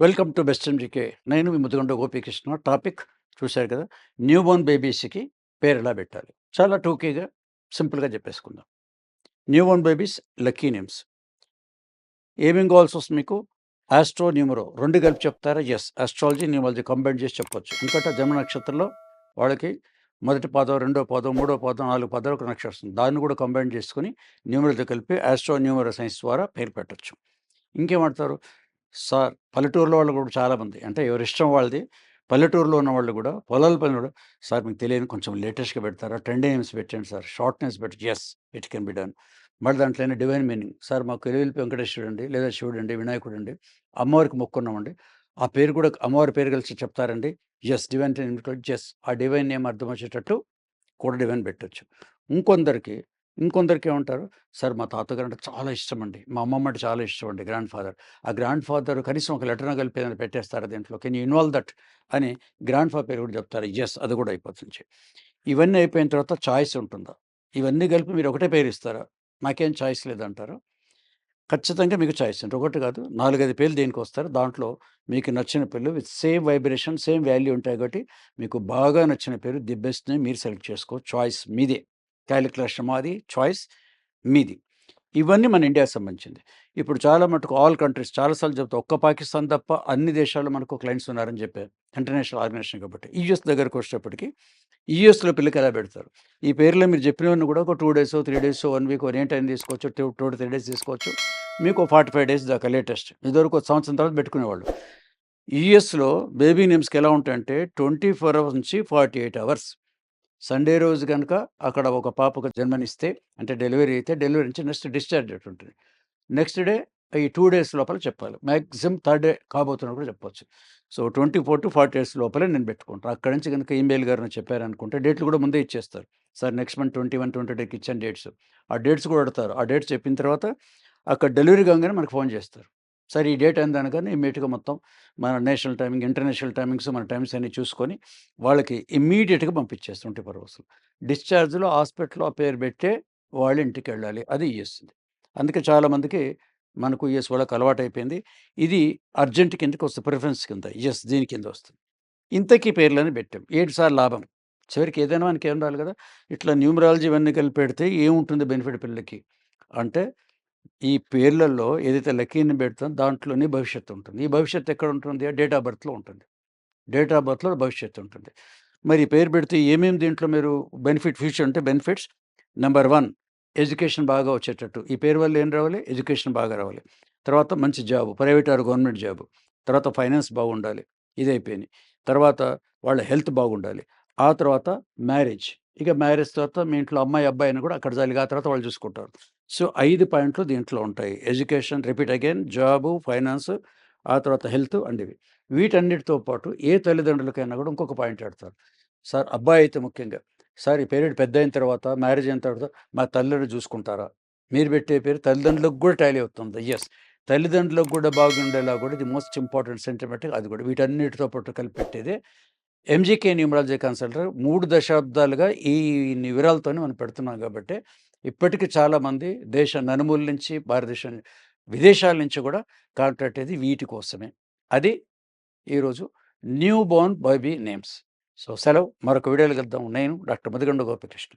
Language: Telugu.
Welcome to best MGK. నేను మీ ముద్దుగొండ గోపీకృష్ణ. టాపిక్ చూశారు కదా! న్యూ బోర్న్ బేబీస్‌కి పేరు ఎలా పెట్టాలి? చాలా టూకీగా, సింపుల్‌గా చెప్పేసుకుందాం. Newborn babies lucky names. ఏమేం కావాల్సొస్తుంది మీకు? ఆస్ట్రో, న్యూమరో 2 కలిపి చెప్తారా? యెస్. ఆస్ట్రాలజీ, న్యూమరాలజీ కంబైన్ చేసి చెప్పొచ్చు. ఎందుకంటే జన్మ నక్షత్రంలో వాళ్ళకి మొదటి పాదం, రెండో పాదం, మూడో పాదం, 4 పాదాలు ఒక నక్షత్రం వస్తుంది. దాన్ని కూడా కంబైన్ చేసుకొని న్యూమరాలజీ కలిపి ఆస్ట్రో, న్యూమరో సైన్స్ ద్వారా పేరు పెట్టొచ్చు. ఇంకేమంటారు? సార్ పల్లెటూరులో వాళ్ళు కూడా చాలామంది అంటే ఎవరిష్టం వాళ్ళది. పల్లెటూరులో ఉన్నవాళ్ళు కూడా పొలాల పనులు కూడా, సార్ మీకు తెలియని కొంచెం లేటెస్ట్‌గా పెడతారా? ట్రెండీ నేమ్స్ పెట్టండి సార్. షార్ట్ నేమ్స్ పెట్టండి. Yes. It can be done. మరి దాంట్లోనే డివైన్ మీనింగ్. సార్ మాకు ఎలివేల్పు వెంకటేశ్వరుడండి, లేదా శివుడండి, వినాయకుడండి, అమ్మవారికి మొక్కుకున్నామండి. ఆ పేరు కూడా అమ్మవారి పేరు కలిసి చెప్తారండి. యెస్. Divine yes. ఆ డివైన్ నేమ్ అర్థం వచ్చేటట్టు కూడా డివైన్ పెట్టొచ్చు. ఇంకొందరికి ఇంకొందరికి ఏమంటారు? సార్ మా తాతగారు అంటే చాలా ఇష్టమండి. మా అమ్మమ్మ అంటే చాలా ఇష్టమండి గ్రాండ్ ఫాదర్. ఆ గ్రాండ్ ఫాదర్ కనీసం ఒక లెటర్‌న కలిపి ఏదైనా పెట్టేస్తారా దీంట్లో? కెన్ యూ ఇన్వాల్వ్ దట్ అని గ్రాండ్ ఫాదర్ పేరు కూడా చెప్తారు. యెస్. అది కూడా అయిపోతుంది. ఇవన్నీ అయిపోయిన తర్వాత చాయిస్ ఉంటుందా? ఇవన్నీ కలిపి మీరు ఒకటే పేరు ఇస్తారా? నాకేం చాయిస్ లేదంటారా? ఖచ్చితంగా మీకు చాయిస్ ఉంటుంది. ఒకటి కాదు 4, 5 పేర్లు దేనికొస్తారు. దాంట్లో మీకు నచ్చిన పేర్లు with same vibration, same value ఉంటాయి కాబట్టి మీకు బాగా నచ్చిన పేరు ది బెస్ట్ నేమ్ మీరు సెలెక్ట్ చేసుకోవచ్చు. చాయిస్ మీదే. కాలిక్యులేషన్ మాది. చాయిస్ మీది. ఇవన్నీ మన ఇండియాకి సంబంధించింది. ఇప్పుడు చాలా మటుకు ఆల్ కంట్రీస్ చాలా సార్లు చెప్తా. ఒక్క పాకిస్తాన్ తప్ప అన్ని దేశాల్లో మనకు క్లయింట్స్ ఉన్నారని చెప్పారు. ఇంటర్నేషనల్ ఆర్గనైజేషన్ కాబట్టి. యూఎస్ దగ్గరకొచ్చేటప్పటికి యూఎస్‌లో పిల్లకి ఎలా పెడతారు? ఈ పేర్లు మీరు చెప్పినవన్నీ కూడా ఒక 2 డేసో, 3 డేసో, 1 వీకో ఏ టైం తీసుకోవచ్చు. 2-3 డేస్ తీసుకోవచ్చు. మీకు 45 డేస్ దాకా లేటెస్ట్. ఇదివరకు ఒక సంవత్సరం తర్వాత పెట్టుకునేవాళ్ళు. యూఎస్‌లో బేబీ నేమ్స్‌కి ఎలా ఉంటాయంటే 24 అవర్స్ నుంచి 48 అవర్స్. సండే రోజు గనుక అక్కడ ఒక పాపకు జన్మనిస్తే అంటే డెలివరీ అయితే డెలివరీ నుంచి నెక్స్ట్ డిశ్చార్జ్ డేట్ ఉంటుంది. నెక్స్ట్ డే ఈ 2 డేస్ లోపల చెప్పాలి. మాక్సిమం థర్డ్ డే కాబోతున్నప్పుడు చెప్పొచ్చు. సో, 24-40 డేస్ లోపలే నేను పెట్టుకుంటాను. అక్కడి నుంచి గనుక ఈమెయిల్ గారిని చెప్పారనుకుంటే డేట్లు కూడా ముందే ఇచ్చేస్తారు. సార్ నెక్స్ట్ మంత్ 21, 22కి ఇచ్చాను డేట్స్. ఆ డేట్స్ కూడా అడుగుతారు. ఆ డేట్స్ చెప్పిన తర్వాత అక్కడ డెలివరీ కాంగానే మనకు ఫోన్ చేస్తారు. సార్ ఈ డేట్ అయిందనగానే ఇమ్మీడియేట్‌గా మొత్తం మన నేషనల్ టైమింగ్, ఇంటర్నేషనల్ టైమింగ్స్ మన టైమ్స్ అన్నీ చూసుకొని వాళ్ళకి ఇమ్మీడియేట్‌గా పంపించేస్తాం 24 అవర్స్‌లో. డిశ్చార్జ్‌లో హాస్పిటల్‌లో ఆ పేరు పెట్టే వాళ్ళ ఇంటికెళ్ళాలి. అది యూఎస్‌ది. అందుకే చాలామందికి మనకు యూఎస్ వాళ్ళకి అలవాటైపోయింది. ఇది అర్జెంట్ కిందకొస్తుంది. ప్రిఫరెన్స్ కింద. యెస్. దీని కిందొస్తుంది. ఇంతకీ పేర్లని పెట్టాం. ఏటి సార్ లాభం? చివరికి ఏదైనా మనకేం రావాలి కదా! ఇట్లా న్యూమరాలజీ ఇవన్నీ కలిపి పెడితే ఏముంటుంది బెనిఫిట్ పిల్లలకి? అంటే ఈ పేర్లలో ఏదైతే లక్కీని పెడతామో దాంట్లోనే భవిష్యత్తు ఉంటుంది. ఈ భవిష్యత్తు ఎక్కడుంటుంది? డేట్ ఆఫ్ బర్త్‌లో ఉంటుంది. డేట్ ఆఫ్ బర్త్‌లో భవిష్యత్తు ఉంటుంది. మరి ఈ పేరు పెడితే ఏమేమి దీంట్లో మీరు ఫ్యూచర్ అంటే బెనిఫిట్స్ నంబర్ 1 ఎడ్యుకేషన్ బాగా వచ్చేటట్టు. ఈ పేరు వల్ల ఏం రావాలి? ఎడ్యుకేషన్ బాగా రావాలి. తర్వాత మంచి job private or government job. తర్వాత ఫైనాన్స్ బాగుండాలి. ఇదైపోయినాయి. తర్వాత వాళ్ళ హెల్త్ బాగుండాలి. ఆ తర్వాత మ్యారేజ్. ఇక మ్యారేజ్ తర్వాత మీ ఇంట్లో అమ్మాయి, అబ్బాయిని కూడా అక్కడ జాలిగా ఆ తర్వాత వాళ్ళు చూసుకుంటారు. సో, 5 పాయింట్లు దీంట్లో ఉంటాయి. Education, repeat again, job, finance, ఆ తర్వాత హెల్త్ అండ్ ఇవి. వీటన్నిటితో పాటు ఏ తల్లిదండ్రులకైనా కూడా ఇంకొక పాయింట్ ఎడతారు. సార్ అబ్బాయి అయితే ముఖ్యంగా, సార్ ఈ పీరియడ్ పెద్దయిన తర్వాత, మ్యారేజ్ అయిన తర్వాత మా తల్లిని చూసుకుంటారా? మీరు పెట్టే పేరు తల్లిదండ్రులకు కూడా టాలీ అవుతుంది. యెస్. తల్లిదండ్రులకు కూడా బాగుండేలా కూడా ఇది మోస్ట్ ఇంపార్టెంట్ సెంటిమెంట్ అది కూడా. వీటన్నిటితో పాటు కలిపి పెట్టేదే ఎంజీకే న్యూమరాలజీ కన్సల్టెంట్ 3 దశాబ్దాలుగా ఈ వివరాలతోనే మనం పెడుతున్నాం కాబట్టి, ఇప్పటికి చాలామంది దేశ నలుమూలల నుంచి, భారతదేశం విదేశాల నుంచి కూడా కాంటాక్ట్ అయ్యేది వీటి కోసమే. అది ఈరోజు new Born baby names. So, సెలవు. మరొక వీడియోలో కలుద్దాం. నేను డాక్టర్ మదిగొండ గోపికృష్ణ.